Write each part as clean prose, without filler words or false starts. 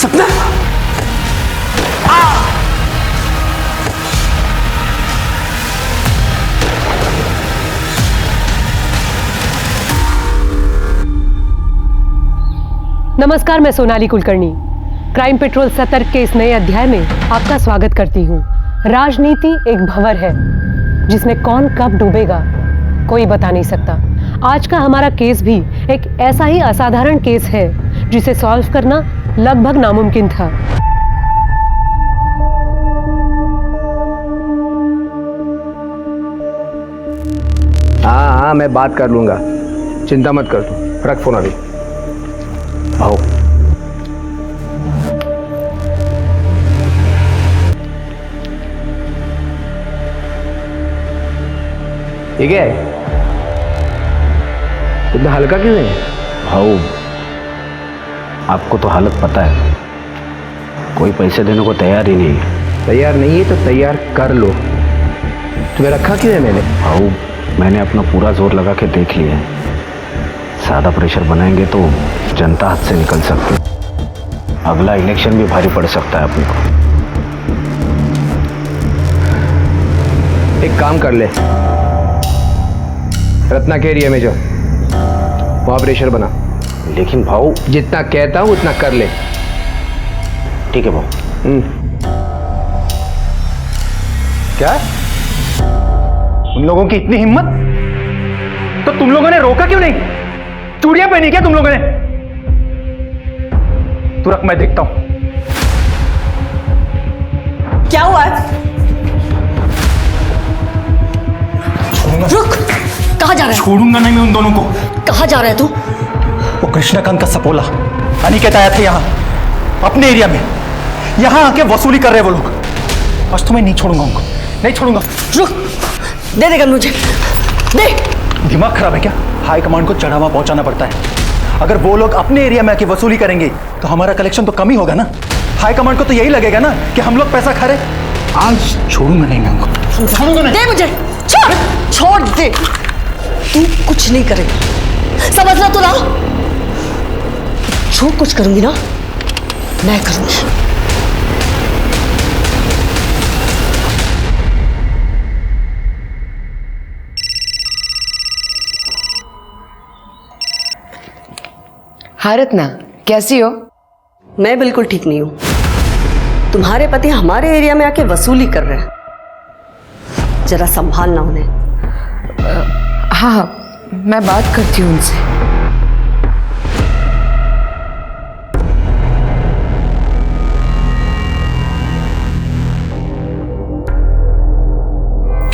सपना। नमस्कार, मैं सोनाली कुलकर्णी। क्राइम पेट्रोल सतर्क के इस नए अध्याय में आपका स्वागत करती हूँ। राजनीति एक भंवर है जिसमें कौन कब डूबेगा कोई बता नहीं सकता। आज का हमारा केस भी एक ऐसा ही असाधारण केस है जिसे सॉल्व करना लगभग नामुमकिन था। हाँ, मैं बात कर लूंगा, चिंता मत कर तू। रख फोन अभी। आओ। ठीक है, इतना हल्का क्यों है? भाऊ, आपको तो हालत पता है, कोई पैसे देने को तैयार ही नहीं है। तैयार नहीं है तो तैयार कर लो। तुम्हें रखा क्यों है मैंने? भाऊ, मैंने अपना पूरा जोर लगा के देख लिया है। ज़्यादा प्रेशर बनाएंगे तो जनता हाथ से निकल सकती है। अगला इलेक्शन भी भारी पड़ सकता है अपने को। एक काम कर ले, रत्ना के एरिया में जाओ, वहां प्रेशर बना। लेकिन भाऊ, जितना कहता हूं उतना कर ले। ठीक है भाऊ। क्या उन लोगों की इतनी हिम्मत? तो तुम लोगों ने रोका क्यों नहीं? चूड़ियां पहनी क्या तुम लोगों ने? तू रख, मैं देखता हूं। क्या हुआ है? रुक, कहाँ जा रहा है? छोड़ूंगा नहीं मैं उन दोनों को। कहाँ जा रहा है तू? वो कृष्णकांत का सपोला अनिकेत आया था यहाँ अपने एरिया में, यहाँ आके वसूली कर रहे वो लोग। आज तो मैं नहीं छोड़ूंगा उनको, नहीं छोड़ूंगा। रुक, दे देगा मुझे, दे। दिमाग खराब है क्या? हाई कमांड को चढ़ावा पहुंचाना पड़ता है। अगर वो लोग अपने एरिया में आके वसूली करेंगे तो हमारा कलेक्शन तो कम ही होगा ना। हाई कमांड को तो यही लगेगा ना कि हम लोग पैसा खा रहे। आज छोड़ूंगा नहीं मैं उनको, छोड़ूंगा नहीं। दे मुझे, छोड़ दे। तू कुछ नहीं करेगा, समझ रहा तू ना? जो कुछ करूंगी ना मैं करूंगी। हाँ रत्ना, कैसी हो? मैं बिल्कुल ठीक नहीं हूं। तुम्हारे पति हमारे एरिया में आके वसूली कर रहे हैं, जरा संभालना उन्हें। हाँ, मैं बात करती हूँ उनसे।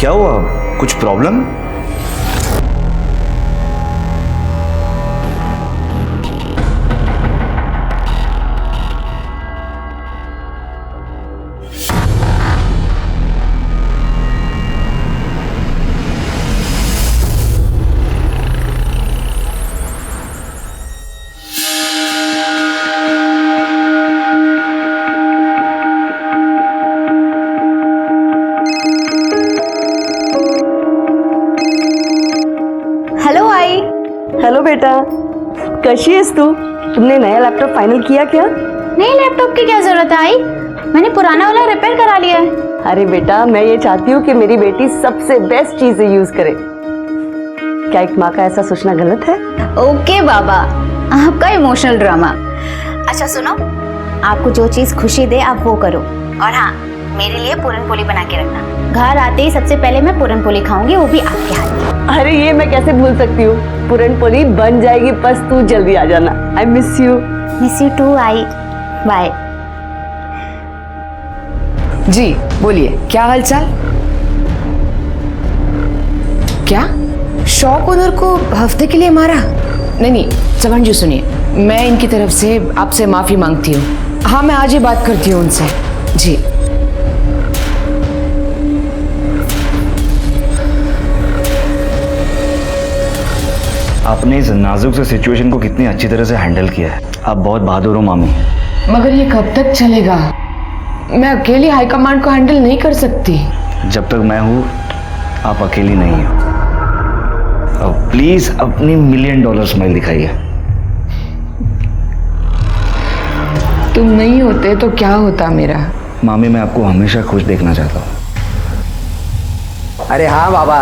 क्या हुआ? कुछ प्रॉब्लम? हेलो बेटा, कैसी है तू? तुमने नया लैपटॉप फाइनल किया क्या? नए लैपटॉप की क्या जरूरत है आई? मैंने पुराना वाला रिपेयर करा लिया है। अरे बेटा, मैं ये चाहती हूँ कि मेरी बेटी सबसे बेस्ट चीजें यूज करे। क्या एक माँ का ऐसा सोचना गलत है? ओके बाबा, आपका इमोशनल ड्रामा। अच्छा सुनो, आपको जो चीज खुशी दे आप वो करो। और हाँ, मेरे लिए पूरन पोली बना के रखना। घर आते ही सबसे पहले मैं पूरन पोली खाऊंगी, वो भी आपके हाथ की। अरे ये मैं कैसे भूल सकती हूँ, पूरन पोली बन जाएगी, बस तू जल्दी आ जाना। I miss you. Miss you too आई। बाय। जी बोलिए, क्या हालचाल? क्या शॉप ओनर को हफ्ते के लिए मारा? नहीं, चमन जी सुनिए, मैं इनकी तरफ से आपसे माफी मांगती हूँ। हाँ, मैं आज ही बात करती हूँ उनसे। जी आपने इस नाजुक से सिचुएशन को कितनी अच्छी तरह से हैंडल किया है। आप बहुत बहादुर हो मामी। मगर ये कब तक चलेगा? मैं अकेली हाई कमांड को हैंडल नहीं कर सकती। जब तक मैं हूँ आप अकेली नहीं हो। अब प्लीज अपनी $1,000,000 स्माइल दिखाइए। तुम नहीं होते तो क्या होता मेरा? मामी मैं आपको हमेशा खुश देखना चाहता हूँ। अरे हाँ बाबा,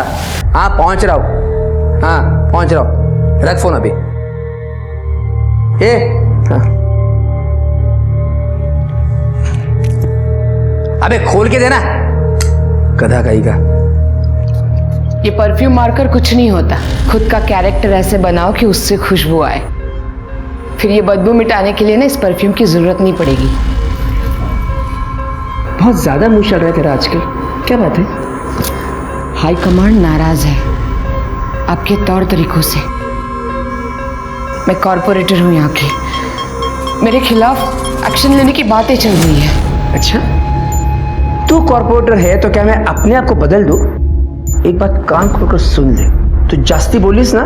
हाँ पहुंच रहा हूँ, हाँ पहुंच रहा हूँ, रख फोन अभी। हाँ। अबे खोल के देना, गधा कहीं का। ये परफ्यूम मारकर कुछ नहीं होता, खुद का कैरेक्टर ऐसे बनाओ कि उससे खुशबू आए, फिर ये बदबू मिटाने के लिए ना इस परफ्यूम की जरूरत नहीं पड़ेगी। बहुत ज्यादा मुंह चल रहा है तेरा आजकल, क्या बात है? हाई कमांड नाराज है आपके तौर तरीकों से। मैं कॉर्पोरेटर हूं यहाँ की, मेरे खिलाफ एक्शन लेने की बातें चल रही है। अच्छा, तू कॉर्पोरेटर है तो क्या मैं अपने आप को बदल दूं? एक बात कान खोलकर सुन ले, तू जास्ती बोलिस ना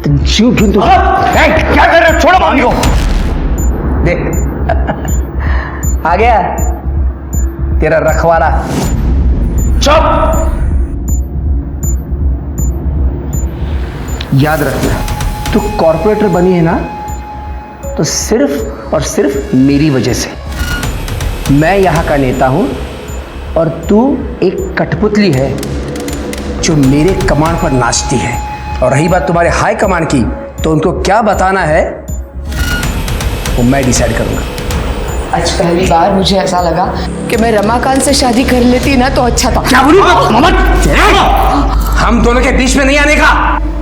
तो जीव ढूंढ। क्या कर रहे हो? छोड़ो मामी को। देख आ गया तेरा रखवाला। चुप। याद रखना, तू कॉर्पोरेटर बनी है ना तो सिर्फ और सिर्फ मेरी वजह से। मैं यहाँ का नेता हूँ और तू एक कठपुतली है जो मेरे कमांड पर नाचती है। और रही बात तुम्हारे हाई कमांड की, तो उनको क्या बताना है वो मैं डिसाइड करूंगा। आज पहली बार मुझे ऐसा लगा कि मैं रमाकांत से शादी कर लेती ना तो अच्छा था। क्या बोली? हम दोनों के बीच में नहीं आने का,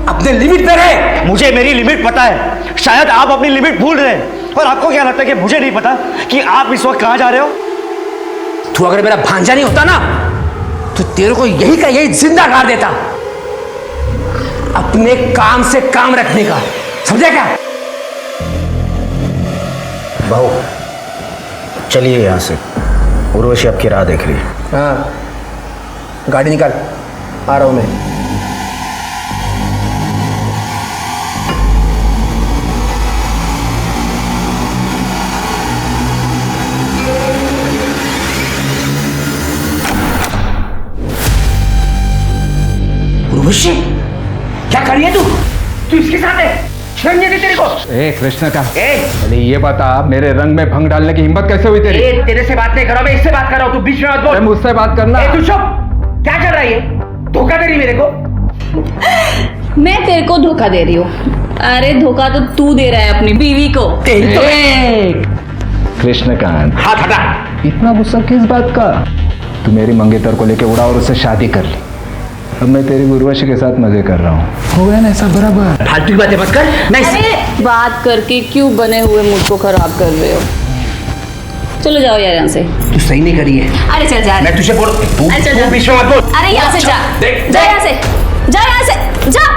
अपने लिमिट पे रहे। मुझे मेरी लिमिट पता है, शायद आप अपनी लिमिट भूल रहे हैं। और आपको क्या लगता है कि मुझे नहीं पता कि आप इस वक्त कहां जा रहे हो? तू अगर मेरा भांजा नहीं होता ना तो तेरे को यही का यही जिंदा गाड़ देता। अपने काम से काम रखने का, समझे क्या? बहू चलिए यहाँ से, उर्वशी आपकी राह देख रही है। हाँ, गाड़ी निकाल, आ रहा हूं मैं। उर्वशी, क्या कर रही है तू इसके साथ है? शर्म नहीं आती तेरे को? ए कृष्ण का, पहले ये बता, मेरे रंग में भंग डालने की हिम्मत कैसे हुई तेरी? तेरे से बात नहीं कर रहा, मैं इससे बात कर रहा हूं, तू बीच में मत बोल। मुझसे बात करना। तू चुप। क्या कर रही है? धोखा दे रही मेरे को? मैं तेरे को धोखा दे रही हूँ? अरे धोखा तो तू दे रहा है अपनी बीवी को। कृष्णकांत, हाथ हटा। इतना गुस्सा किस बात का? तू मेरी मंगेतर को लेके उड़ा और उससे शादी कर ली। अब मैं तेरी उर्वशी के साथ मजे कर रहा हूँ। हो गया ना ऐसा बराबर? फालतू की बातें मत कर। अरे बात करके क्यों बने हुए मूड को खराब कर रहे हो? चलो जाओ यार यहाँ से। तू सही नहीं करी है। अरे चल जा। मैं तुझे बोल, अरे चल तू जा। बीच में मत बोल। अरे यहाँ से जा, जा यहाँ से, जा यहाँ से, जा।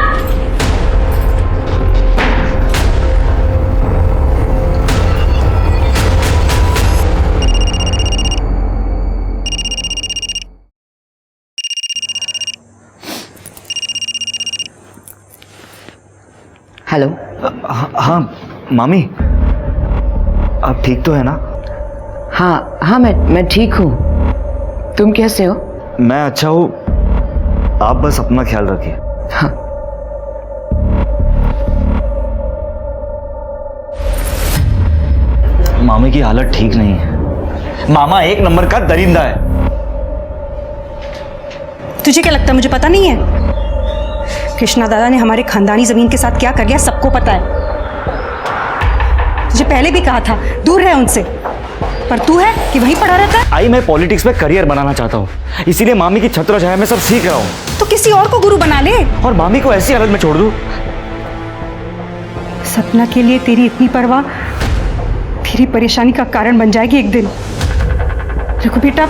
हेलो। हाँ मामी, आप ठीक तो है ना? हाँ, मैं ठीक हूँ। तुम कैसे हो? मैं अच्छा हूँ, आप बस अपना ख्याल रखिए। हाँ। मामी की हालत ठीक नहीं है। मामा एक नंबर का दरिंदा है। तुझे क्या लगता है मुझे पता नहीं है? कृष्णा दादा ने हमारे खानदानी जमीन के साथ क्या कर लिया सबको पता है। तुझे पहले भी कहा था दूर रहे उनसे, पर तू है कि वहीं पड़ा रहता है। आई मैं पॉलिटिक्स में करियर बनाना चाहता हूँ, इसीलिए मामी की छत्र छाया में सब सीख रहा हूँ। तो किसी और को गुरु बना ले और मामी को ऐसी हालत में छोड़ दूँ? सपना के लिए तेरी इतनी परवाह तेरी परेशानी का कारण बन जाएगी एक दिन। देखो बेटा,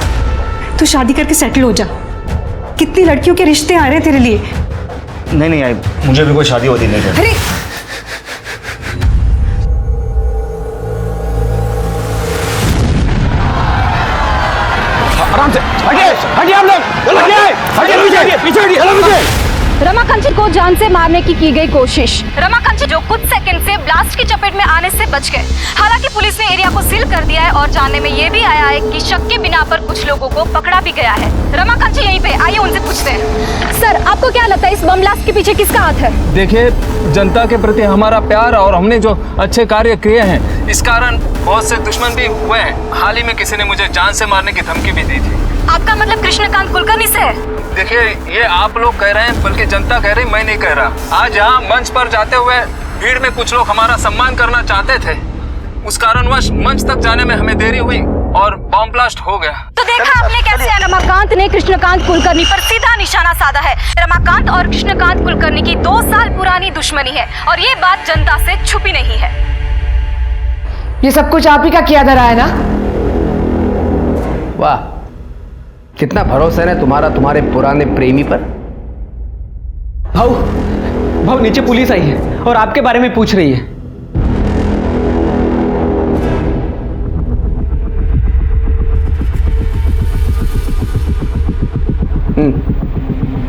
तू शादी करके सेटल हो जा। कितनी लड़कियों के रिश्ते आ रहे हैं तेरे लिए। नहीं आई, मुझे भी कोई शादी होती नहीं है। अरे आराम से हटिए हम लोग, हटिए पीछे। रमाकांत जी को जान से मारने की गई कोशिश। रमाकांत जी जो कुछ सेकंड से ब्लास्ट की चपेट में आने से बच गए। हालांकि पुलिस ने एरिया को सील कर दिया है और जानने में ये भी आया है कि शक के बिना पर कुछ लोगों को पकड़ा भी गया है। रमाकांत जी यहीं पे, आइए उनसे पूछते हैं। सर, आपको क्या लगता है इस बम ब्लास्ट के पीछे किसका हाथ है? देखिए, जनता के प्रति हमारा प्यार और हमने जो अच्छे कार्य किए हैं, इस कारण बहुत से दुश्मन भी हुए हैं। हाल ही में किसी ने मुझे जान से मारने की धमकी भी दी थी। आपका मतलब कृष्णकांत कुलकर्णी से है? देखिए, ये आप लोग कह रहे हैं, बल्कि जनता कह रही, मैं नहीं कह रहा। आज यहाँ मंच पर जाते हुए भीड़ में कुछ लोग हमारा सम्मान करना चाहते थे, उस कारणवश मंच तक जाने में हमें देरी हुई और बॉम्ब ब्लास्ट हो गया। तो देखा आपने कैसे रमाकांत ने कृष्णकांत कुलकर्णी पर सीधा निशाना साधा है। रमाकांत और कृष्णकांत कुलकर्णी की 2 साल पुरानी दुश्मनी है और ये बात जनता से छुपी नहीं है। ये सब कुछ आप ही का किया धरा है ना? वाह, कितना भरोसा है तुम्हारा तुम्हारे पुराने प्रेमी पर। भाऊ नीचे पुलिस आई है और आपके बारे में पूछ रही है।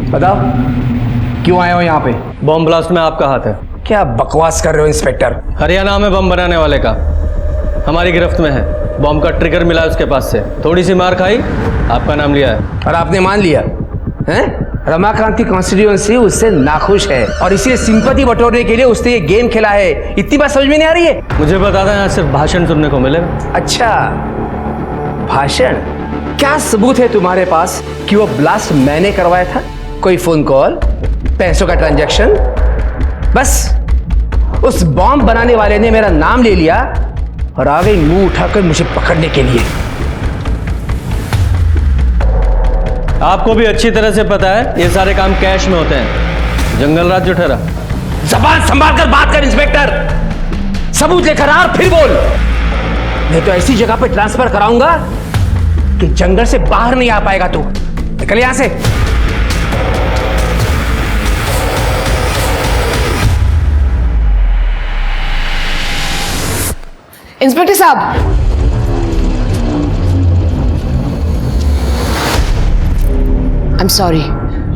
बताओ, क्यों आए हो यहाँ पे? बॉम्ब ब्लास्ट में आपका हाथ है। क्या बकवास कर रहे हो इंस्पेक्टर? हरियाणा में बम बनाने वाले का हमारी गिरफ्त में है। बॉम्ब का ट्रिगर मिला उसके पास से, थोड़ी सी मार खाई, आपका नाम लिया है और आपने मान लिया हैं? रमाकांत की कॉन्स्टिट्यूएंसी उससे नाखुश है और इसीलिए सिंपैथी बटोरने के लिए उसने ये गेम खेला है। इतनी बात समझ में नहीं आ रही है? मुझे बता दें, यहाँ सिर्फ भाषण सुनने को मिलेगा। अच्छा, भाषण? क्या सबूत है तुम्हारे पास कि वो ब्लास्ट मैंने करवाया था? कोई फोन कॉल, पैसों का ट्रांजैक्शन? बस उस बॉम्ब बनाने वाले ने मेरा नाम ले लिया और आ गई मुंह उठाकर मुझे पकड़ने के लिए। आपको भी अच्छी तरह से पता है ये सारे काम कैश में होते हैं। जंगल राज जो ठहरा। जबान संभाल कर बात कर इंस्पेक्टर। सबूत लेकर आ और फिर बोल, नहीं तो ऐसी जगह पे ट्रांसफर कराऊंगा कि जंगल से बाहर नहीं आ पाएगा तू। निकल यहां से। इंस्पेक्टर साहब, आई एम सॉरी।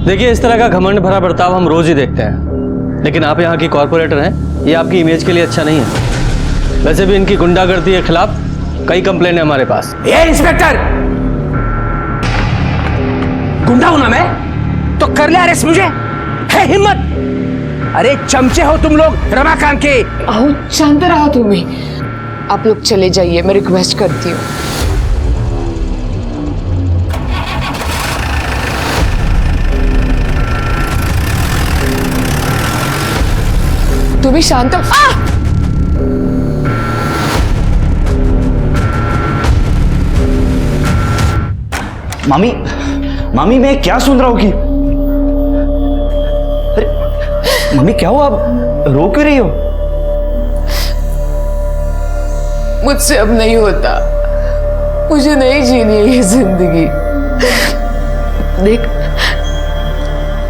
देखिए, इस तरह का घमंड भरा बर्ताव हम रोज ही देखते हैं, लेकिन आप यहाँ की कॉर्पोरेटर हैं, ये आपकी इमेज के लिए अच्छा नहीं है। वैसे भी इनकी गुंडागर्दी के खिलाफ कई कंप्लेंट है हमारे पास। ये इंस्पेक्टर, गुंडा हूं ना मैं तो कर ले अरेस्ट मुझे? है हिम्मत? अरे चमचे हो तुम लोग रमाकांत के। आओ, शांत रहो तुम भी। आप लोग चले जाइए, मैं रिक्वेस्ट करती हूँ। तू भी शांत हो। मामी मैं क्या सुन रहा हूँ कि अरे मम्मी, क्या हुआ? आप रो क्यों रही हो? मुझसे अब नहीं होता, मुझे नहीं जीनी है ये जिंदगी। देख,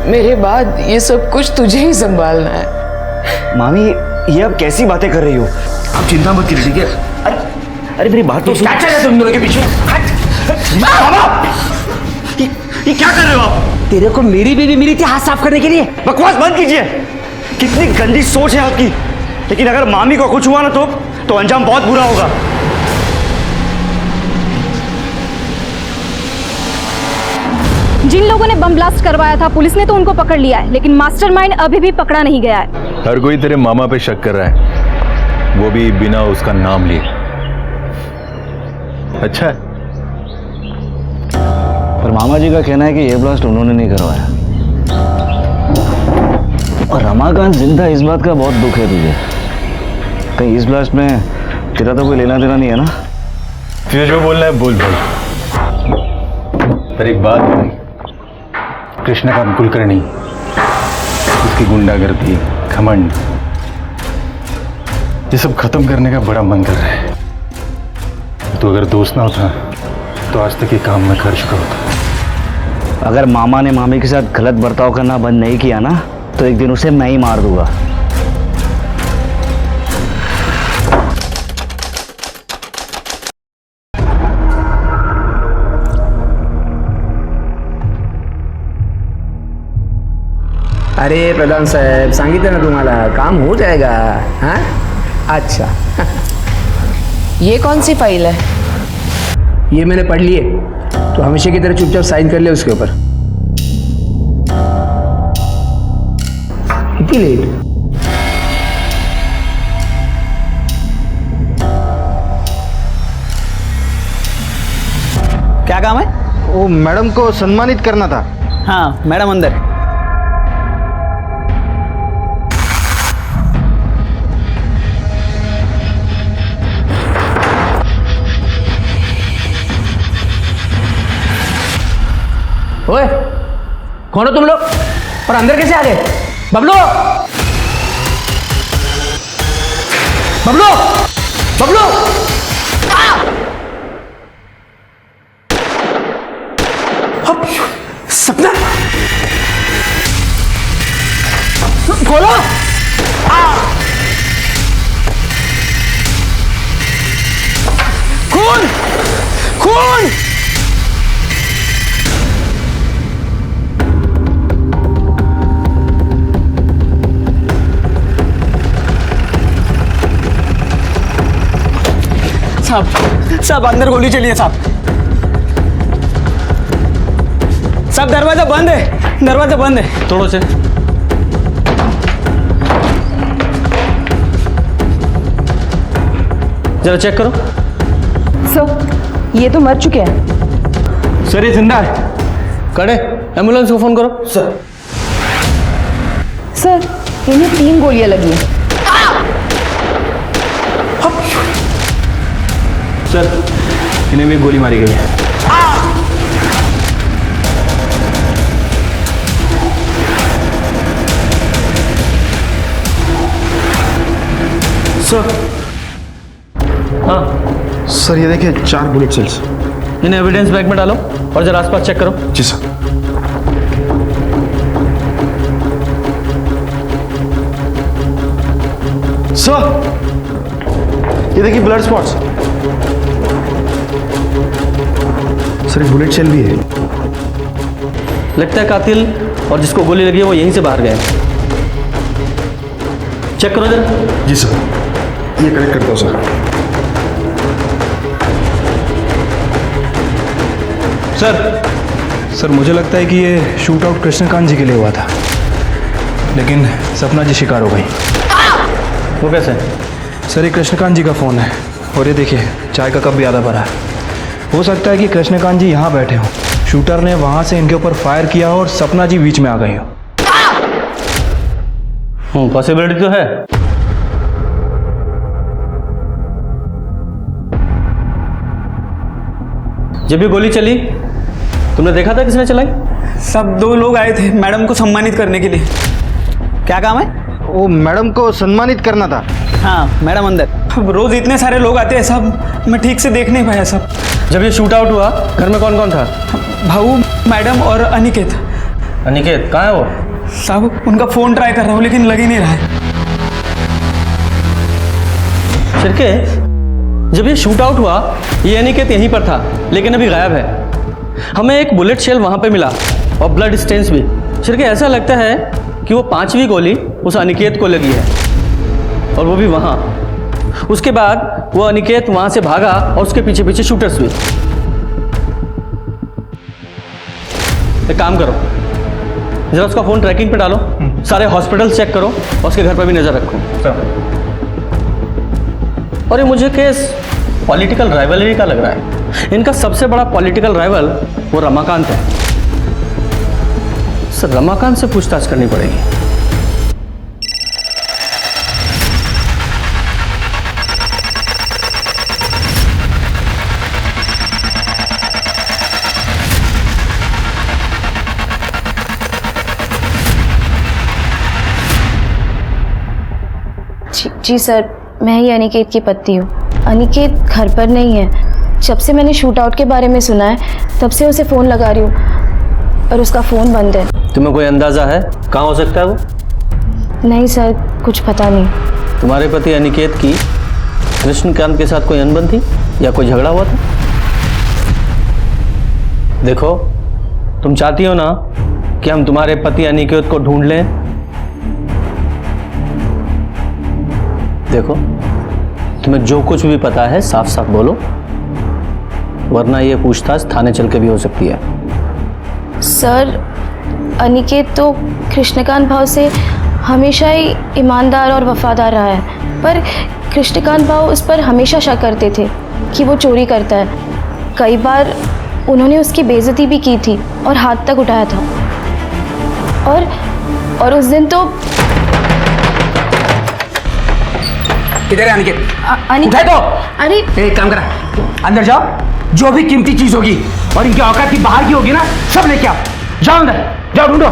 मेरे बाद ये सब कुछ तुझे ही संभालना है। मामी, ये आप कैसी बातें कर रही हो? आप चिंता मत कीजिए, ठीक है? अरे मेरी बात तो सुन। क्या चल रहा है तुम दोनों के पीछे? ये क्या कर रहे हो आप? तेरे को मेरी बीवी मिली थी हाथ साफ करने के लिए। बकवास बंद कीजिए। कितनी गंदी सोच है आपकी। लेकिन अगर मामी को कुछ हुआ ना तो अंजाम बहुत बुरा होगा। जिन लोगों ने बम ब्लास्ट करवाया था, पुलिस ने तो उनको पकड़ लिया है, लेकिन मास्टरमाइंड अभी भी पकड़ा नहीं गया है। हर कोई तेरे मामा पे शक कर रहा है, वो भी बिना उसका नाम लिए। अच्छा है। पर मामा जी का कहना है कि ये ब्लास्ट उन्होंने नहीं करवाया। और रमाकांत जिंदा, इस बात का बहुत दुख है तुझे। कहीं इस ब्लास्ट में तेरा तो कोई लेना देना नहीं है ना? तुझे जो बोलना है बोल भाई। पर एक बात भाई, कृष्णकांत कुलकर्णी, उसकी गुंडागर्दी, घमंड, ये सब खत्म करने का बड़ा मन कर रहा है। तो अगर दोस्त ना होता तो आज तक ये काम मैं कर चुका होता। अगर मामा ने मामी के साथ गलत बर्ताव करना बंद नहीं किया ना, तो एक दिन उसे मैं ही मार दूंगा। अरे प्रधान साहेब, सांगितलं ना तुम्हाला, काम हो जाएगा। हाँ, अच्छा। ये कौन सी फाइल है? ये मैंने पढ़ ली है, तो हमेशा की तरह चुपचाप साइन कर ले उसके ऊपर। इतनी लेट? क्या काम है? वो मैडम को सम्मानित करना था। हाँ मैडम अंदर। ओए, कौन हो तुम लोग और अंदर कैसे आ गए? बबलू, बबलू, बबलू! सपना, खोलो! खून, खून! साहब अंदर गोली चली है साहब। साहब दरवाजा बंद है, दरवाजा बंद है। तोड़ो से। जरा चेक करो। सर ये तो मर चुके हैं। सर ये जिंदा है। कड़े एम्बुलेंस को फोन करो। सर इन्हें 3 गोलियां लगी हैं। सर इन्हें भी गोली मारी गई है। सर। हाँ सर ये देखिए 4 बुलेट सेल्स। इन्हें एविडेंस बैग में डालो और जरा आसपास चेक करो। जी सर। सर ये देखिए ब्लड स्पॉट्स। सर एक बुलेट शेल भी है। लगता है कातिल और जिसको गोली लगी है वो यहीं से बाहर गए। चेक करो जरा। जी सर, ये कलेक्ट करता हूँ सर मुझे लगता है कि ये शूट आउट कृष्णकांत जी के लिए हुआ था, लेकिन सपना जी शिकार हो गई। वो कैसे? सर ये कृष्णकांत जी का फ़ोन है और ये देखिए चाय का कप भी आधा भरा है। हो सकता है कि कृष्णकांत जी यहाँ बैठे हों, शूटर ने वहाँ से इनके ऊपर फायर किया हो और सपना जी बीच में आ गई हो। पॉसिबिलिटी तो है। जब भी गोली चली तुमने देखा था किसने चलाई? सब 2 लोग आए थे मैडम को सम्मानित करने के लिए। क्या काम है? वो मैडम को सम्मानित करना था। हाँ मैडम अंदर। अब रोज इतने सारे लोग आते हैं सब, मैं ठीक से देख नहीं पाया सब। जब ये शूट आउट हुआ घर में कौन कौन था? भाऊ, मैडम और अनिकेत। अनिकेत कहाँ है वो? साहब उनका फ़ोन ट्राई कर रहा हूँ लेकिन लग ही नहीं रहा है। शिरके, जब ये शूट आउट हुआ ये अनिकेत यहीं पर था लेकिन अभी गायब है। हमें एक बुलेट शेल वहाँ पे मिला और ब्लड स्टेन्स भी। शिरके ऐसा लगता है कि वो 5वीं गोली उस अनिकेत को लगी है और वो भी वहाँ। उसके बाद वो अनिकेत वहाँ से भागा और उसके पीछे पीछे शूटर्स भी। एक काम करो, जरा उसका फ़ोन ट्रैकिंग पे डालो, सारे हॉस्पिटल चेक करो और उसके घर पर भी नज़र रखो। और ये मुझे केस पॉलिटिकल राइवलरी का लग रहा है। इनका सबसे बड़ा पॉलिटिकल राइवल वो रमाकांत है। सर रमाकांत से पूछताछ करनी पड़ेगी। जी सर, मैं ही अनिकेत की पत्नी हूँ। अनिकेत घर पर नहीं है। जब से मैंने शूट आउट के बारे में सुना है तब से उसे फ़ोन लगा रही हूँ और उसका फ़ोन बंद है। तुम्हें कोई अंदाज़ा है कहाँ हो सकता है वो? नहीं सर, कुछ पता नहीं। तुम्हारे पति अनिकेत की कृष्णकांत के साथ कोई अनबन थी या कोई झगड़ा हुआ था? देखो, तुम चाहती हो ना कि हम तुम्हारे पति अनिकेत को ढूंढ लें? देखो, तुम्हें जो कुछ भी पता है साफ साफ बोलो, वरना ये पूछताछ थाने चल के भी हो सकती है। सर, अनिकेत तो कृष्णकांत भाव से हमेशा ही ईमानदार और वफादार रहा है, पर कृष्णकांत भाव उस पर हमेशा शक करते थे कि वो चोरी करता है। कई बार उन्होंने उसकी बेइज्जती भी की थी और हाथ तक उठाया था। और उस दिन तो किधर है अनिकेत? अनिकेत उठाए तो। अरे एक काम करा, अंदर जाओ, जो भी कीमती चीज होगी और इनकी औकात की बाहर की होगी ना, सब लेके आओ। जाओ अंदर, जाओ ढूंढो।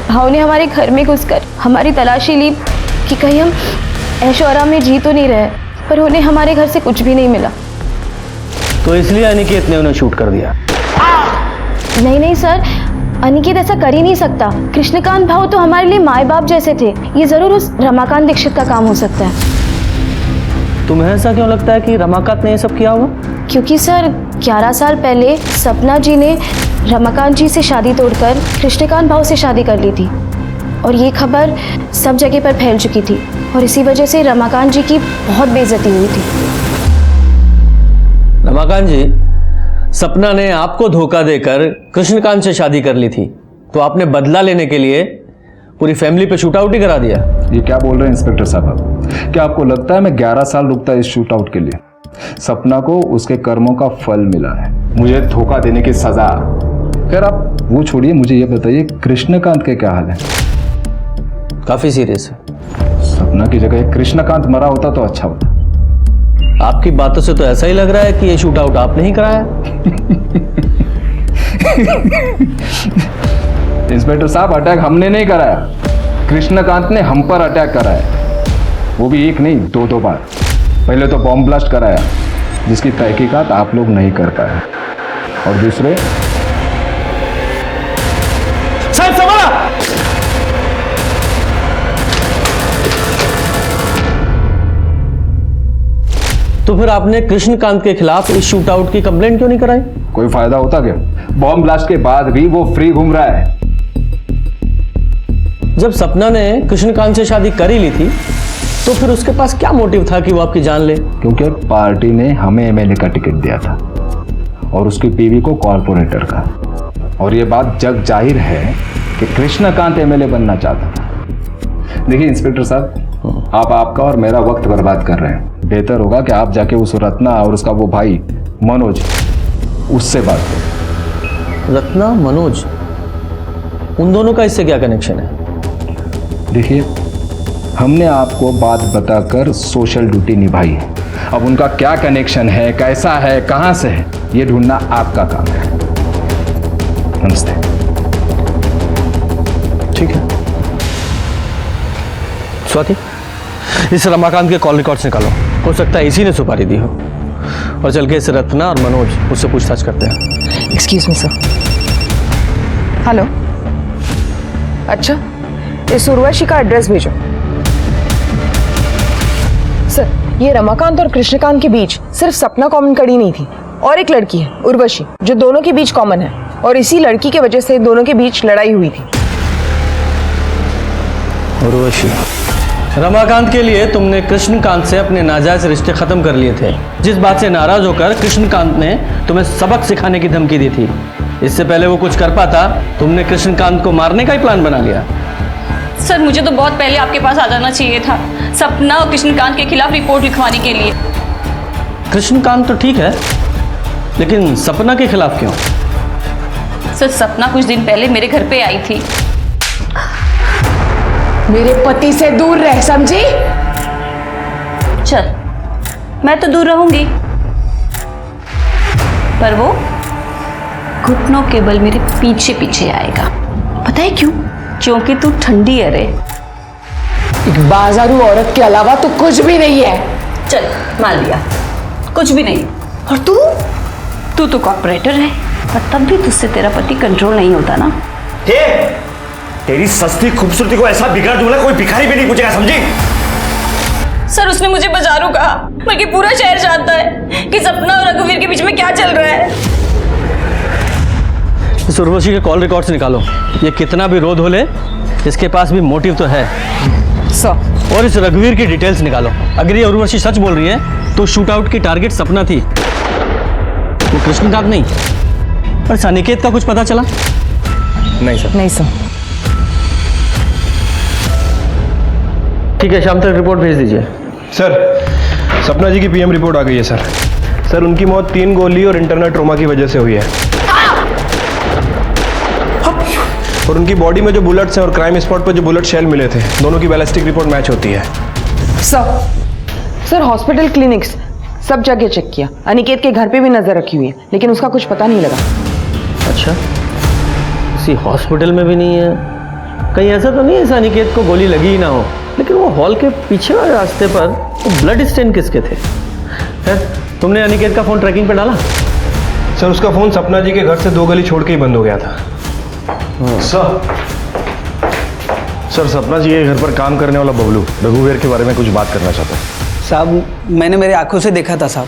भाव ने हमारे घर में घुसकर हमारी तलाशी ली कि कहीं हम ऐशो आराम में जी तो नहीं रहे, पर उन्हें हमारे घर से कुछ भी नहीं मिला। तो इसलिए अनिकेत ने उन्हें शूट कर दिया? नहीं सर, अनिकेत ऐसा कर ही नहीं सकता। कृष्णकांत भाव तो हमारे लिए माए बाप जैसे थे। ये जरूर उस रमाकांत दीक्षित का काम हो सकता है। तुम्हें ऐसा क्यों लगता है कि रमाकांत ने ये सब किया होगा? क्योंकि सर 11 साल पहले सपना जी ने रमाकांत जी से शादी तोड़कर कृष्णकांत भाव से शादी कर ली थी और ये खबर सब जगह पर फैल चुकी थी और इसी वजह से रमाकांत जी की बहुत बेइज्जती हुई थी। रमाकांत जी, सपना ने आपको धोखा देकर कृष्णकांत से शादी कर ली थी, तो आपने बदला लेने के लिए पूरी फैमिली पे शूट आउट ही करा दिया। ये क्या बोल रहे हैं इंस्पेक्टर साहब? क्या आपको लगता है मैं 11 साल रुकता इस शूट आउट के लिए? सपना को उसके कर्मों का फल मिला है, मुझे धोखा देने की सजा। खैर आप वो छोड़िए, मुझे ये बताइए कृष्णकांत के क्या हाल है? काफी सीरियस है। सपना की जगह कृष्णकांत मरा होता तो अच्छा होता। आपकी बातों से तो ऐसा ही लग रहा है कि ये शूट आउट आपने ही कराया। इंस्पेक्टर साहब, अटैक हमने नहीं कराया, कृष्णकांत ने हम पर अटैक कराया, वो भी एक नहीं 2 बार। पहले तो बॉम्ब ब्लास्ट कराया जिसकी तहकीकात आप लोग नहीं कर पाए, और दूसरे साहब संभाला। तो फिर आपने कृष्णकांत के खिलाफ इस शूट आउट की कंप्लेंट क्यों नहीं कराई? कोई फायदा होता क्या? बॉम्ब ब्लास्ट के बाद भी वो फ्री घूम रहा है। जब सपना ने कृष्णकांत से शादी कर ही ली थी तो फिर उसके पास क्या मोटिव था कि वो आपकी जान ले? क्योंकि पार्टी ने हमें एमएलए का टिकट दिया था और उसकी बीवी को कॉर्पोरेटर का, और ये बात जग जाहिर है कि कृष्णकांत एमएलए बनना चाहता था। देखिए इंस्पेक्टर साहब, आप आपका और मेरा वक्त बर्बाद कर रहे हैं। बेहतर होगा कि आप जाके उस रत्ना और उसका वो भाई मनोज, उससे बात करें। रत्ना, मनोज, उन दोनों का इससे क्या कनेक्शन है? देखिए, हमने आपको बात बताकर सोशल ड्यूटी निभाई है। अब उनका क्या कनेक्शन है, कैसा है, कहां से है, ये ढूंढना आपका काम है। नमस्ते। ठीक है स्वाति, इस रमाकांत के कॉल रिकॉर्ड्स निकालो, हो सकता है इसी ने सुपारी दी हो। और चल के इस रत्ना और मनोज उससे पूछताछ करते हैं। Excuse me sir. हेलो, अच्छा इस उर्वशी का एड्रेस भेजो। सर, ये रमाकांत और कृष्णकांत के बीच सिर्फ सपना कॉमन कड़ी नहीं थी, और एक लड़की है उर्वशी जो दोनों के बीच कॉमन है, और इसी लड़की की वजह से दोनों के बीच लड़ाई हुई थी। उर्वशी, रमाकांत के लिए तुमने कृष्णकांत से अपने नाजायज रिश्ते खत्म कर लिए थे, जिस बात से नाराज होकर कृष्णकांत ने तुम्हें सबक सिखाने की धमकी दी थी। इससे पहले वो कुछ कर पाता, तुमने कृष्णकांत को मारने का ही प्लान बना लिया। सर, मुझे तो बहुत पहले आपके पास आ जाना चाहिए था, सपना और कृष्णकांत के खिलाफ रिपोर्ट लिखवाने के लिए। कृष्णकांत तो ठीक है, लेकिन सपना के खिलाफ क्यों? सर, सपना कुछ दिन पहले मेरे घर पे आई थी। मेरे पति से दूर रह, समझी? चल, मैं तो दूर रहूंगी, पर वो घुटनों के बल मेरे पीछे पीछे आएगा। पता है क्यों? क्योंकि तू ठंडी है रे। एक बाजारू औरत के अलावा तू कुछ भी नहीं है। चल, मान लिया कुछ भी नहीं। और तू तो कॉर्पोरेटर है, पर तब भी तुझसे तेरा पति कंट्रोल नहीं होता ना। हे, तेरी सस्ती खूबसूरती को ऐसा बिगाड़ दूंगा कोई भिखारी भी नहीं पूछेगा, समझी? सर, उसने मुझे बाजारू कहा, बल्कि पूरा शहर जानता है कि सपना और रघुवीर के बीच में क्या चल रहा है। इस उर्वशी के कॉल रिकॉर्ड्स निकालो। ये कितना भी रोध हो ले, इसके पास भी मोटिव तो है। सर, और इस रघुवीर की डिटेल्स निकालो। अगर ये उर्वशी सच बोल रही है तो शूट आउट की टारगेट सपना थी, वो कृष्णकांत नहीं। पर अनिकेत का कुछ पता चला? नहीं सर। नहीं सर। ठीक है, शाम तक रिपोर्ट भेज दीजिए। सर, सपना जी की पीएम रिपोर्ट आ गई है सर। सर, उनकी मौत 3 गोली और इंटरनल ट्रोमा की वजह से हुई है। और उनकी बॉडी में जो बुलेट्स हैं और क्राइम स्पॉट पर जो बुलेट शेल मिले थे, दोनों की बैलिस्टिक रिपोर्ट मैच होती है। सर हॉस्पिटल क्लिनिक्स सब जगह चेक किया, अनिकेत के घर पे भी नजर रखी हुई है, लेकिन उसका कुछ पता नहीं लगा। अच्छा, किसी हॉस्पिटल में भी नहीं है? कहीं ऐसा तो नहीं है अनिकेत को गोली लगी ही ना हो? लेकिन वो हॉल के पीछे वाले रास्ते पर वो ब्लड स्टेन किसके थे? तुमने अनिकेत का फोन ट्रैकिंग पे डाला? सर उसका फोन सपना जी के घर से 2 गली छोड़ के ही बंद हो गया था। सर सपना जी के घर पर काम करने वाला बबलू रघुवीर के बारे में कुछ बात करना चाहता है। साहब मैंने मेरे आंखों से देखा था साहब।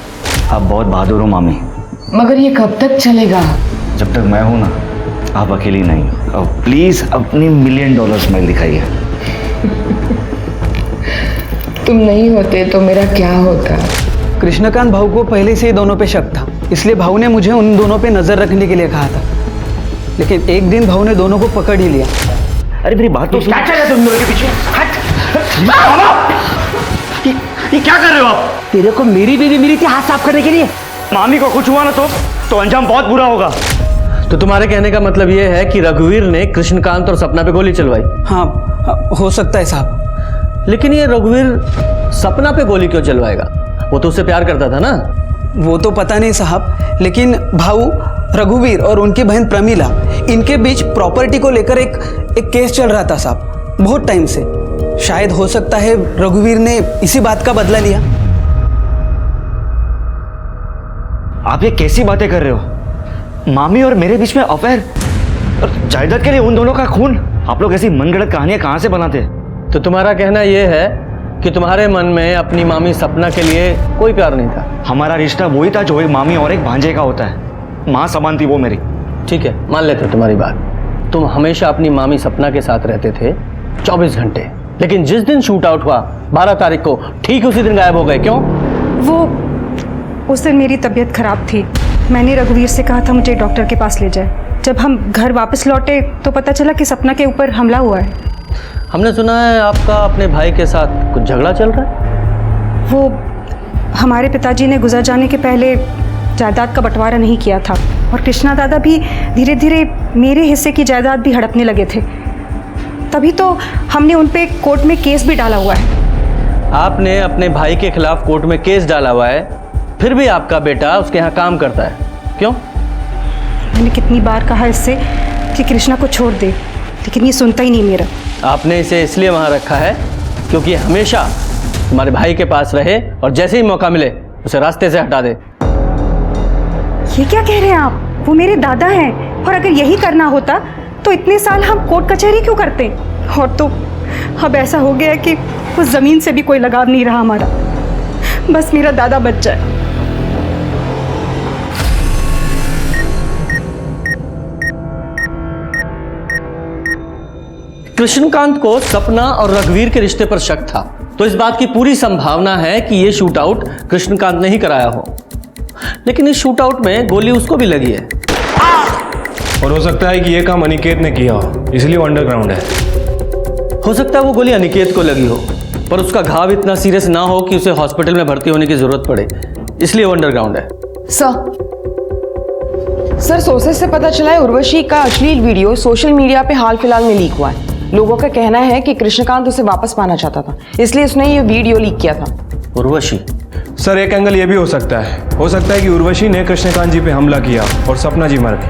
आप बहुत बहादुर हो मामी, मगर ये कब तक चलेगा? जब तक मैं हूं ना, आप अकेली नहीं। और प्लीज अपनी $1 मिलियन स्माइल दिखाइए। तुम नहीं होते तो मेरा क्या होता? कृष्णकांत भाऊ को पहले से ही दोनों पे शक था, इसलिए भाऊ ने मुझे उन दोनों पे नजर रखने के लिए कहा था। लेकिन एक दिन भाऊ ने दोनों को पकड़ ही लिया। अरे मेरी बात तो सुनो। क्या चल रहा है तुम दोनों के पीछे? ये क्या कर रहे हो आप? तेरे को मेरी बीवी मिली थी हाथ साफ करने के लिए। मामी को कुछ हुआ ना तो अंजाम बहुत बुरा होगा। तो तुम्हारे कहने का मतलब ये है कि रघुवीर ने कृष्णकांत और सपना पे गोली चलवाई? हाँ, हो सकता है साहब। लेकिन ये रघुवीर सपना पे गोली क्यों चलवाएगा? वो तो उससे प्यार करता था ना। वो तो पता नहीं साहब, लेकिन भाऊ रघुवीर और उनकी बहन प्रमीला, इनके बीच प्रॉपर्टी को लेकर एक केस चल रहा था साहब, बहुत टाइम से। शायद हो सकता है रघुवीर ने इसी बात का बदला लिया। आप ये कैसी बातें कर रहे हो? मामी और मेरे बीच में अफेयर और जायदाद के लिए उन दोनों का खून? आप लोग ऐसी मनगढ़ंत कहानियां कहां से बनाते हैं? तो तुम्हारा कहना यह है कि तुम्हारे मन में अपनी मामी सपना के लिए कोई प्यार नहीं था? हमारा रिश्ता वही था जो एक मामी और एक भांजे का होता है। माँ समान थी वो मेरी। ठीक है, मान लेते हो तुम्हारी बात। तुम हमेशा अपनी मामी सपना के साथ रहते थे 24 घंटे, लेकिन जिस दिन शूट आउट हुआ 12 तारीख को, ठीक उसी दिन गायब हो गए। क्यों? वो उस दिन मेरी तबीयत खराब थी। मैंने रघुवीर से कहा था मुझे डॉक्टर के पास ले जाए। जब हम घर वापस लौटे तो पता चला कि सपना के ऊपर हमला हुआ है। हमने सुना है आपका अपने भाई के साथ कुछ झगड़ा चल रहा है। वो हमारे पिताजी ने गुजर जाने के पहले जायदाद का बंटवारा नहीं किया था, और कृष्णा दादा भी धीरे धीरे मेरे हिस्से की जायदाद भी हड़पने लगे थे। तभी तो हमने उन पे कोर्ट में केस भी डाला हुआ है। आपने अपने भाई के खिलाफ कोर्ट में केस डाला हुआ है, फिर भी आपका बेटा उसके यहाँ काम करता है। क्यों? मैंने कितनी बार कहा इससे कि कृष्णा को छोड़ दे, लेकिन ये सुनता ही नहीं मेरा। आपने इसे इसलिए वहाँ रखा है क्योंकि हमेशा तुम्हारे भाई के पास रहे और जैसे ही मौका मिले उसे रास्ते से हटा दे। ये क्या कह रहे हैं आप? वो मेरे दादा हैं, और अगर यही करना होता तो इतने साल हम कोर्ट कचहरी क्यों करते? और तो अब ऐसा हो गया है कि उस जमीन से भी कोई लगाव नहीं रहा हमारा। बस मेरा दादा बच जाए। कृष्णकांत को सपना और रघुवीर के रिश्ते पर शक था, तो इस बात की पूरी संभावना है कि यह शूट आउट कृष्णकांत ने ही कराया हो। लेकिन इस शूट आउट में गोली उसको भी लगी है। और हो सकता है कि यह काम अनिकेत ने किया हो, इसलिए वो अंडरग्राउंड है। हो सकता है वो गोली अनिकेत को लगी हो, पर उसका घाव इतना सीरियस ना हो कि उसे हॉस्पिटल में भर्ती होने की जरूरत पड़े, इसलिए वो अंडरग्राउंड है। सर सोर्सेस से पता चला है उर्वशी का अश्लील वीडियो सोशल मीडिया पे हाल फिलहाल में लीक हुआ है। लोगों का कहना है कि कृष्णकांत उसे वापस पाना चाहता था, इसलिए उसने ये वीडियो लीक किया था। उर्वशी? सर एक एंगल ये भी हो सकता है कि उर्वशी ने कृष्णकांत जी पे हमला किया और सपना जी मर गई।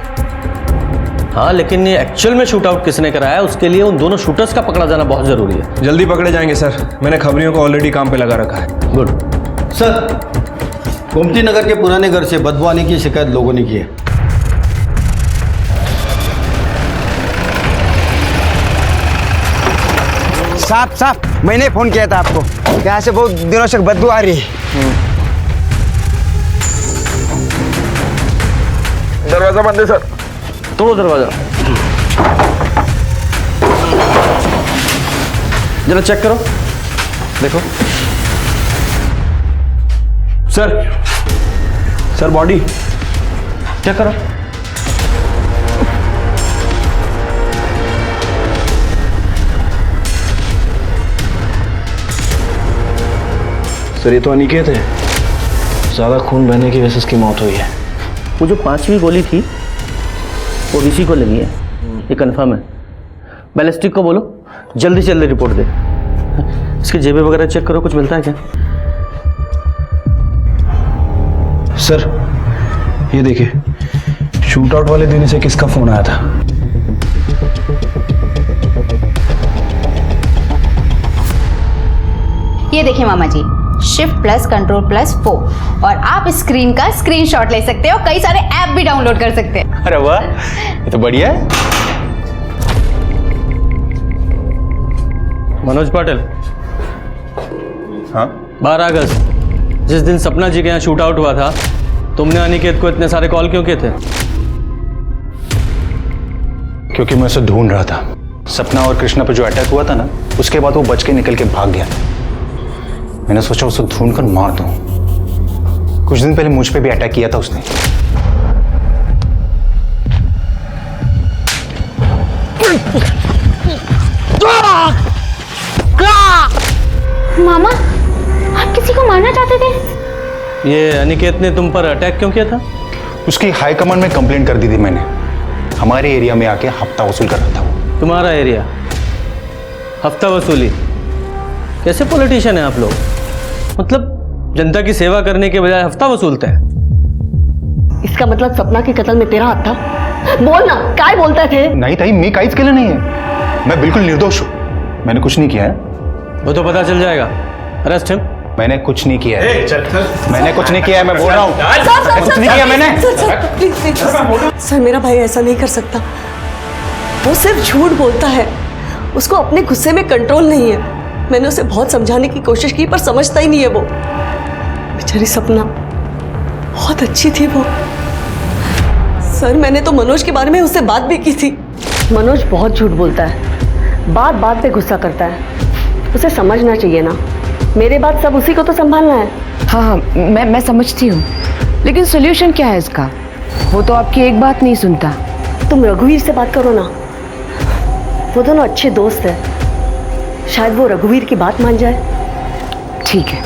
हाँ, लेकिन ये एक्चुअल में शूट आउट किसने कराया, उसके लिए उन दोनों शूटर्स का पकड़ा जाना बहुत जरूरी है। जल्दी पकड़े जाएंगे सर, मैंने खबरियों को ऑलरेडी काम पे लगा रखा है। गुड। सर, गोमती नगर के पुराने घर से बदबू आने की शिकायत लोगों ने की है। साहब मैंने फोन किया था आपको, यहाँ से बहुत दिनों से बदबू आ रही है। दरवाजा बंद है सर। तोड़ो दरवाजा, जरा चेक करो, देखो। सर बॉडी चेक करो। सर ये तो अनिकेत है, ज़्यादा खून बहने की वजह से इसकी मौत हुई है। वो जो 5वीं गोली थी वो इसी को लगी है, ये कंफर्म है। बैलिस्टिक को बोलो जल्दी से जल्दी रिपोर्ट दे। इसकी जेबें वगैरह चेक करो, कुछ मिलता है क्या? सर ये देखिए, शूट आउट वाले दिन से किसका फोन आया था? ये देखिए मामा जी, शिफ्ट प्लस कंट्रोल प्लस 4 और आप स्क्रीन का स्क्रीनशॉट ले सकते हो, कई सारे ऐप भी डाउनलोड कर सकते हैं। अरे वाह, ये तो बढ़िया है। मनोज पाटिल। हाँ 12 अगस्त जिस दिन सपना जी के यहाँ शूट आउट हुआ था, तुमने अनिकेत को इतने सारे कॉल क्यों किए थे? क्योंकि मैं उसे ढूंढ रहा था। सपना और कृष्णा पर जो अटैक हुआ था ना, उसके बाद वो बच के निकल के भाग गया। मैंने सोचा उसे ढूंढ कर मार दूं। कुछ दिन पहले मुझ पे भी अटैक किया था उसने। मामा, आप किसी को मारना चाहते थे? ये अनिकेत ने तुम पर अटैक क्यों किया था? उसकी हाई कमांड में कंप्लेंट कर दी थी मैंने। हमारे एरिया में आके हफ्ता वसूल कर रहा था वो। तुम्हारा एरिया हफ्ता वसूली? कैसे पॉलिटिशियन है आप लोग? मतलब जनता की सेवा करने के बजाय हफ्ता वसूलते हैं। इसका मतलब सपना के कत्ल में तेरा हाथ था? बोल ना, काय बोलता थे? नहीं ताई, मी काहीच केलं नहीं है। मैं बिल्कुल निर्दोष हूं। मैंने कुछ नहीं किया है। वो तो पता चल जाएगा। Arrest him. मैंने कुछ नहीं किया है। मैंने कुछ नहीं किया है, मैं बोल रहा हूँ। कुछ नहीं किया मैंने। सर मेरा भाई ऐसा नहीं कर सकता। वो सिर्फ झूठ बोलता है। उसको अपने गुस्से में कंट्रोल नहीं है। मैंने उसे बहुत समझाने की कोशिश की पर समझता ही नहीं है वो। बेचारी सपना बहुत अच्छी थी वो। सर मैंने तो मनोज के बारे में उससे बात भी की थी। मनोज बहुत झूठ बोलता है, बात बात पे गुस्सा करता है। उसे समझना चाहिए ना। मेरे बाद सब उसी को तो संभालना है। हाँ हाँ, मैं समझती हूँ, लेकिन सोल्यूशन क्या है इसका? वो तो आपकी एक बात नहीं सुनता। तुम रघुवीर से बात करो ना, वो दोनों अच्छे दोस्त हैं। शायद वो रघुवीर की बात मान जाए। ठीक है।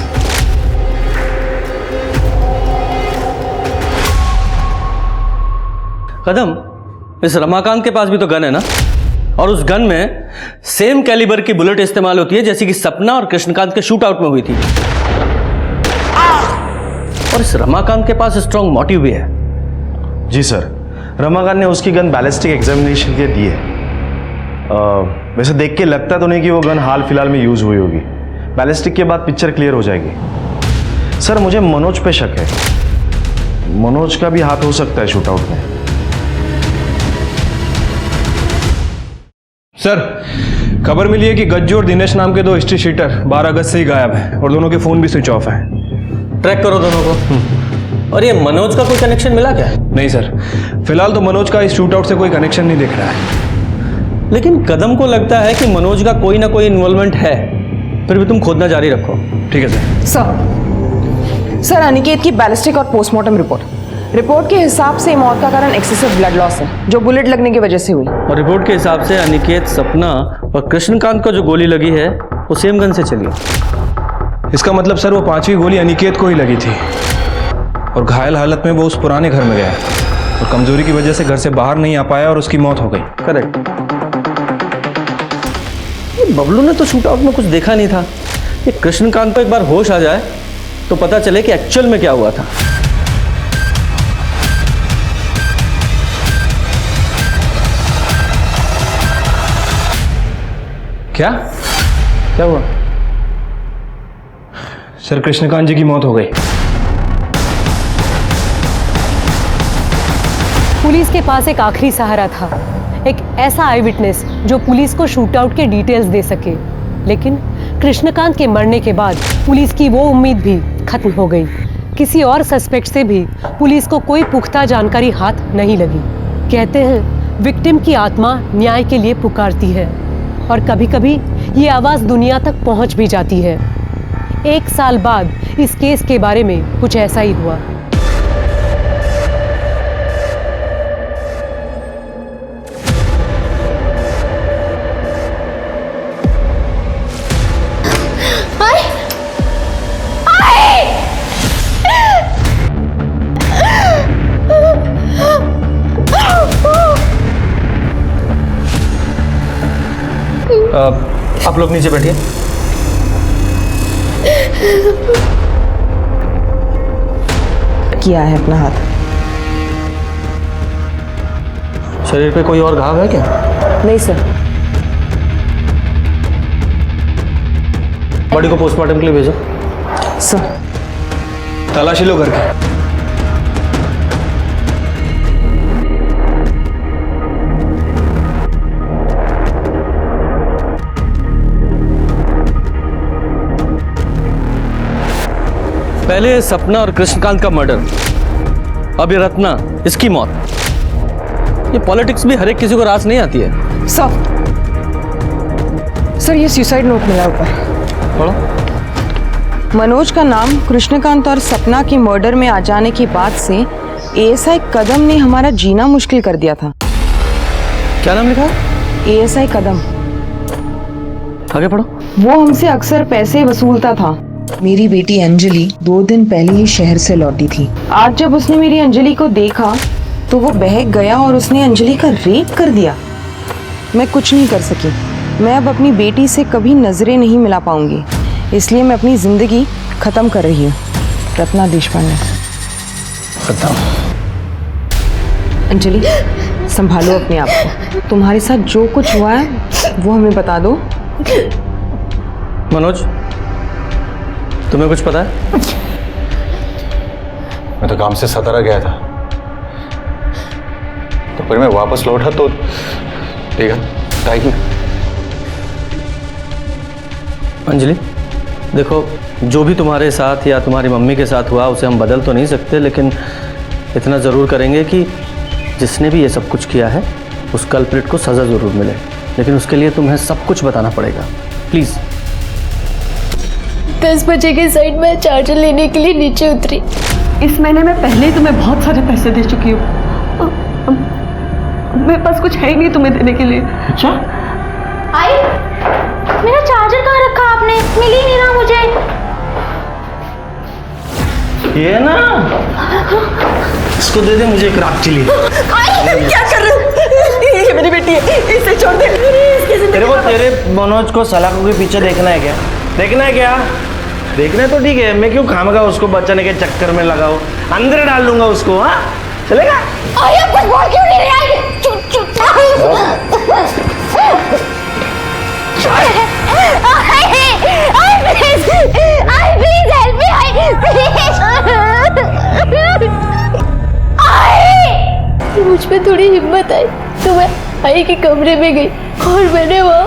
कदम, इस रमाकांत के पास भी तो गन है ना? और उस गन में सेम कैलिबर की बुलेट इस्तेमाल होती है जैसी कि सपना और कृष्णकांत के शूट आउट में हुई थी। और इस रमाकांत के पास स्ट्रॉन्ग मोटिव भी है। जी सर, रमाकांत ने उसकी गन बैलिस्टिक एग्जामिनेशन के लिए दी है। वैसे देख के लगता तो नहीं कि वो गन हाल फिलहाल में यूज हुई होगी। बैलिस्टिक के बाद पिक्चर क्लियर हो जाएगी। सर मुझे मनोज पे शक है। मनोज का भी हाथ हो सकता है शूट आउट में। सर खबर मिली है कि गज्जू और दिनेश नाम के दो हिस्ट्री शीटर 12 अगस्त से ही गायब हैं और दोनों के फोन भी स्विच ऑफ हैं। ट्रैक करो दोनों को। और ये मनोज का कोई कनेक्शन मिला क्या? नहीं सर, फिलहाल तो मनोज का इस शूट आउट से कोई कनेक्शन नहीं दिख रहा है। लेकिन कदम को लगता है कि मनोज का कोई ना कोई इन्वॉल्वमेंट है। फिर भी तुम खोदना जारी रखो। ठीक है सर। सर अनिकेत की बैलिस्टिक और पोस्टमार्टम रिपोर्ट के हिसाब से मौत का कारण एक्सेसिव ब्लड लॉस है, जो बुलेट लगने की वजह से हुई। और रिपोर्ट के हिसाब से अनिकेत, सपना और कृष्णकांत को जो गोली लगी है वो सेम गन से चली। इसका मतलब सर वो 5वीं गोली अनिकेत को ही लगी थी और घायल हालत में वो उस पुराने घर में गया और कमजोरी की वजह से घर से बाहर नहीं आ पाया और उसकी मौत हो गई। करेक्ट। बबलू ने तो शूट आउट में कुछ देखा नहीं था। ये कृष्णकांत को एक बार होश आ जाए तो पता चले कि एक्चुअल में क्या हुआ था। क्या हुआ? सर कृष्णकांत जी की मौत हो गई। पुलिस के पास एक आखिरी सहारा था, एक ऐसा आई विटनेस जो पुलिस को शूट आउट के डिटेल्स दे सके। लेकिन कृष्णकांत के मरने के बाद पुलिस की वो उम्मीद भी खत्म हो गई। किसी और सस्पेक्ट से भी पुलिस को कोई पुख्ता जानकारी हाथ नहीं लगी। कहते हैं विक्टिम की आत्मा न्याय के लिए पुकारती है और कभी कभी ये आवाज़ दुनिया तक पहुंच भी जाती है। 1 साल बाद इस केस के बारे में कुछ ऐसा ही हुआ। आप लोग नीचे बैठिए। किया है अपना हाथ। शरीर पे कोई और घाव है क्या? नहीं सर। बॉडी को पोस्टमार्टम के लिए भेजो। सर। तलाशी लो करके। पहले सपना और कृष्णकांत का मर्डर, अब ये रत्ना, इसकी मौत। ये पॉलिटिक्स भी हर एक किसी को रास नहीं आती है। सर ये सुसाइड नोट मिला ऊपर। पढ़ो। मनोज का नाम कृष्णकांत और सपना के मर्डर में आ जाने के बाद से एएसआई कदम ने हमारा जीना मुश्किल कर दिया था। क्या नाम लिखा? एएसआई कदम। आगे पढ़ो। वो हमसे अक्सर पैसे वसूलता था। मेरी बेटी अंजलि 2 दिन पहले ही शहर से लौटी थी। आज जब उसने मेरी अंजलि को देखा तो वो बहक गया और उसने अंजलि का रेप कर दिया। मैं कुछ नहीं कर सकी। मैं अब अपनी बेटी से कभी नजरें नहीं मिला पाऊंगी, इसलिए मैं अपनी जिंदगी खत्म कर रही हूँ। रत्ना देशपांडे। खत्म। अंजलि संभालो अपने आप को। तुम्हारे साथ जो कुछ हुआ है वो हमें बता दो। मनोज, तुम्हें कुछ पता है? मैं तो काम से सतारा गया था, तो फिर मैं वापस लौटा तो देखा टाइगर। अंजलि देखो, जो भी तुम्हारे साथ या तुम्हारी मम्मी के साथ हुआ उसे हम बदल तो नहीं सकते, लेकिन इतना ज़रूर करेंगे कि जिसने भी ये सब कुछ किया है उस कल्प्रिट को सज़ा ज़रूर मिले। लेकिन उसके लिए तुम्हें सब कुछ बताना पड़ेगा, प्लीज़। 10 बजे के साइड में चार्जर लेने के लिए नीचे उतरी। इस महीने में पहले ही तुम्हें बहुत सारे पैसे दे चुकी हूँ। मेरे पास कुछ है ही नहीं तुम्हें देने के लिए। अच्छा? आई, मेरा चार्जर कहाँ रखा आपने? मिल ही नहीं रहा मुझे। ये ना, इसको दे दे मुझे एक रात के लिए। क्या कर रहे हो? ये मेरी बेटी है, इसे छोड़ दे। तेरे को तेरे मनोज को सलाखों के पीछे देखना है क्या? देखना है क्या? देखना है तो ठीक है, मैं क्यों खामगा उसको बचाने के चक्कर में लगाऊं? अंदर डाल दूंगा उसको। हाँ चलेगा? आई आप कुछ बोल क्यों नहीं रही? आई चुप चुप। आई प्लीज हेल्प मी। आई मुझ पे थोड़ी हिम्मत आई तो मैं आई के कमरे में गई और मैंने वहाँ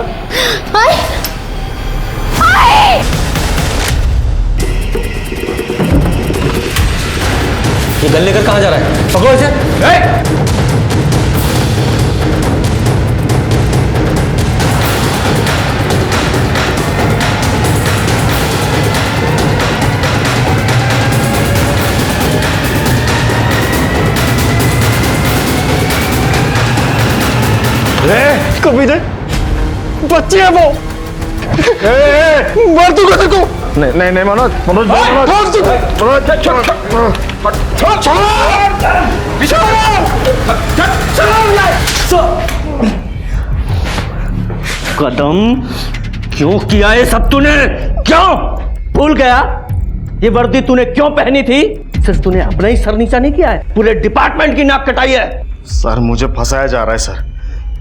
ये गन लेकर कहाँ जा रहा है? पकड़ो इसे। कभी दे, बच्ची है वो। मार दूंगा तेरे को। नहीं नहीं नहीं मनोज, मनोज कदम, क्यों किया ये सब तूने? क्यों? भूल गया ये वर्दी तूने क्यों पहनी थी? सिर्फ तूने अपना ही सर नीचा नहीं किया है, पूरे डिपार्टमेंट की नाक कटाई है। सर मुझे फंसाया जा रहा है सर।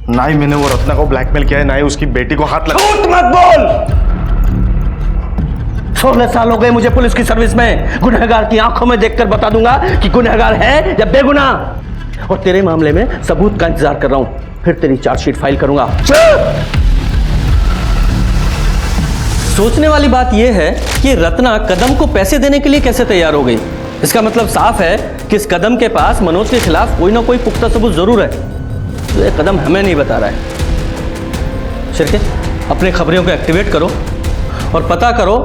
ना ही मैंने वो रत्ना को ब्लैकमेल किया है, ना ही उसकी बेटी को हाथ लगा। झूठ मत बोल। 16 साल हो गए मुझे पुलिस की सर्विस में। गुनहगार की आंखों में देखकर बता दूंगा कि गुनहगार है या बेगुनाह। और तेरे मामले में सबूत का इंतजार कर रहा हूं, फिर तेरी चार्जशीट फाइल करूंगा। सोचने वाली बात यह है कि रत्ना कदम को पैसे देने के लिए कैसे तैयार हो गई। इसका मतलब साफ है कि इस कदम के पास मनोज के खिलाफ कोई ना कोई पुख्ता सबूत जरूर है, तो ये कदम हमें नहीं बता रहा है। शिरके, अपने खबरियों को एक्टिवेट करो और पता करो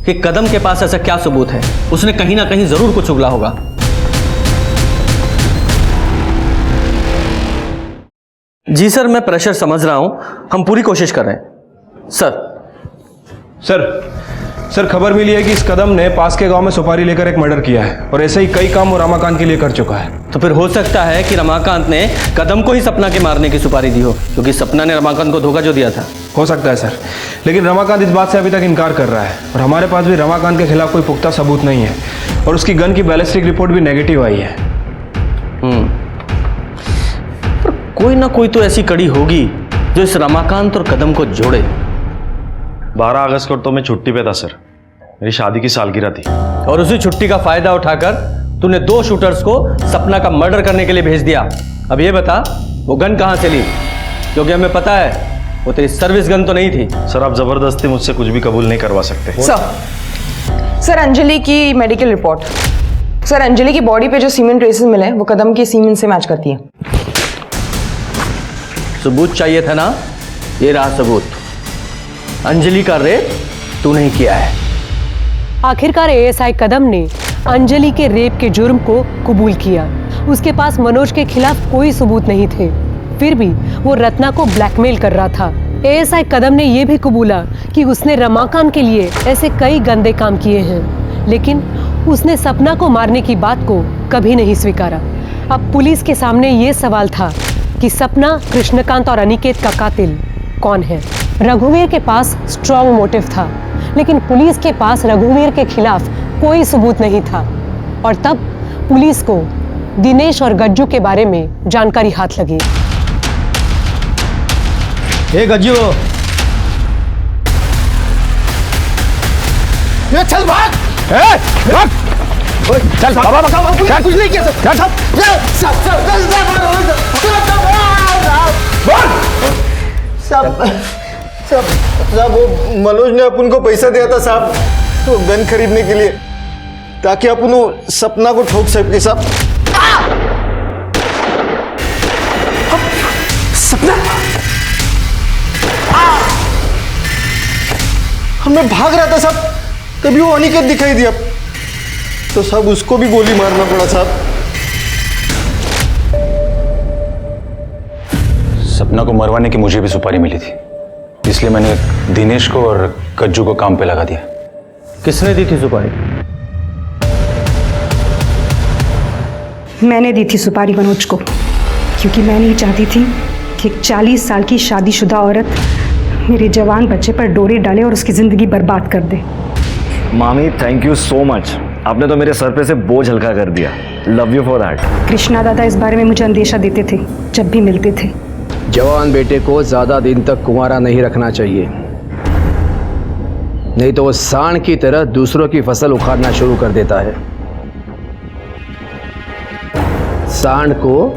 कि कदम के पास ऐसा क्या सबूत है। उसने कहीं ना कहीं जरूर कुछ उगला होगा। जी सर, मैं प्रेशर समझ रहा हूं, हम पूरी कोशिश कर रहे हैं। सर सर खबर मिली है कि इस कदम ने पास के गांव में सुपारी लेकर एक मर्डर किया है और ऐसे ही कई काम वो रमाकांत के लिए कर चुका है। तो फिर हो सकता है कि रमाकांत ने कदम को ही सपना के मारने की सुपारी दी हो, क्योंकि सपना ने रमाकांत को धोखा जो दिया था। हो सकता है सर, लेकिन रमाकांत इस बात से अभी तक इनकार कर रहा है और हमारे पास भी रमाकांत के खिलाफ कोई पुख्ता सबूत नहीं है और उसकी गन की बैलिस्टिक रिपोर्ट भी नेगेटिव आई है। पर कोई ना कोई तो ऐसी कड़ी होगी जो इस रमाकांत और कदम को जोड़े। 12 अगस्त को तो मैं छुट्टी पे था सर, मेरी शादी की सालगिरह थी। और उसी छुट्टी का फायदा उठाकर तूने 2 शूटर्स को सपना का मर्डर करने के लिए भेज दिया। अब ये बता वो गन कहां से ली, क्योंकि हमें पता है वो तेरी सर्विस गन तो नहीं थी। सर आप जबरदस्ती मुझसे कुछ भी कबूल नहीं करवा सकते। सर अंजलि की मेडिकल रिपोर्ट। सर अंजलि की बॉडी पे जो सीमेंट ट्रेसेस मिले वो कदम के सीमेंट से मैच करती है। सबूत चाहिए था ना, ये रहा सबूत। अंजलि का रेप तू नहीं किया है। आखिरकार एएसआई कदम ने अंजलि के रेप के जुर्म को कबूल किया। उसके पास मनोज के खिलाफ कोई सबूत नहीं थे, फिर भी वो रत्ना को ब्लैकमेल कर रहा था। एएसआई कदम ने यह भी कबूला कि उसने रमाकांत के लिए ऐसे कई गंदे काम किए हैं, लेकिन उसने सपना को मारने की बात को कभी नहीं स्वीकारा। अब पुलिस के सामने ये सवाल था कि सपना, कृष्णकांत और अनिकेत का कातिल कौन है। रघुवीर के पास स्ट्रॉन्ग मोटिव था, लेकिन पुलिस के पास रघुवीर के खिलाफ कोई सबूत नहीं था। और तब पुलिस को दिनेश और गज्जू के बारे में जानकारी हाथ लगी। ए गज्जू, ये चल भाग! भाग! चल बाबा कुछ नहीं किया साहब। वो मनोज ने अपन को पैसा दिया था साहब, तो गन खरीदने के लिए, ताकि अपन सपना को ठोक सके साहब। सपना मैं भाग रहा था साहब, तभी वो अनिकेत दिखाई दिया, तो साहब उसको भी गोली मारना पड़ा साहब। सपना को मरवाने की मुझे भी सुपारी मिली थी, इसलिए मैंने दिनेश को और गज्जू को काम पे लगा दिया। किसने दी थी सुपारी? मैंने दी थी सुपारी मनोज को, क्योंकि मैं नहीं चाहती थी कि एक 40 साल की शादीशुदा औरत मेरे जवान बच्चे पर डोरी डाले और उसकी जिंदगी बर्बाद कर दे। मामी थैंक यू सो मच, आपने तो मेरे सर पे से बोझ हल्का कर दिया। Love you for that. Krishna दादा इस बारे में मुझे अंदेशा देते थे जब भी मिलते थे। जवान बेटे को ज्यादा दिन तक कुंवारा नहीं रखना चाहिए, नहीं तो वो सांड की तरह दूसरों की फसल उखाड़ना शुरू कर देता है। सांड को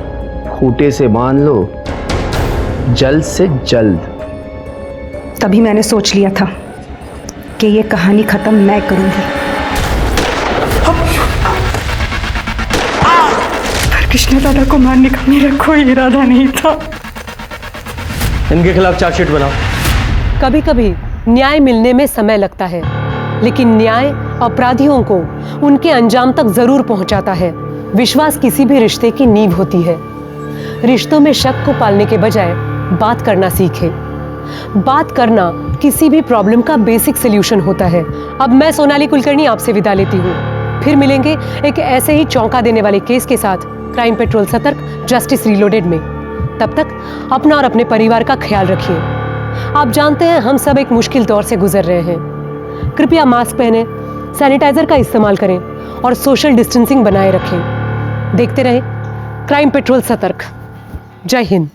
खूंटे से बांध लो जल्द से जल्द। तभी मैंने सोच लिया था कि ये कहानी खत्म मैं करूंगी, पर कृष्णा दादा को मारने का मेरा कोई इरादा नहीं था। इनके खिलाफ चार्जशीट बनाओ। कभी कभी न्याय मिलने में समय लगता है, लेकिन न्याय अपराधियों को उनके अंजाम तक जरूर पहुंचाता है। विश्वास किसी भी रिश्ते की नींव होती है। रिश्तों में शक को पालने के बजाय बात करना सीखे। बात करना किसी भी प्रॉब्लम का बेसिक सॉल्यूशन होता है। अब मैं सोनाली कुलकर्णी आपसे विदा लेती हूँ। फिर मिलेंगे एक ऐसे ही चौंका देने वाले केस के साथ क्राइम पेट्रोल सतर्क जस्टिस रीलोडेड में। तब तक अपना और अपने परिवार का ख्याल रखिए। आप जानते हैं हम सब एक मुश्किल दौर से गुजर रहे हैं। कृपया मास्क पहने, सैनिटाइजर का इस्तेमाल करें और सोशल डिस्टेंसिंग बनाए रखें। देखते रहें क्राइम पेट्रोल सतर्क। जय हिंद।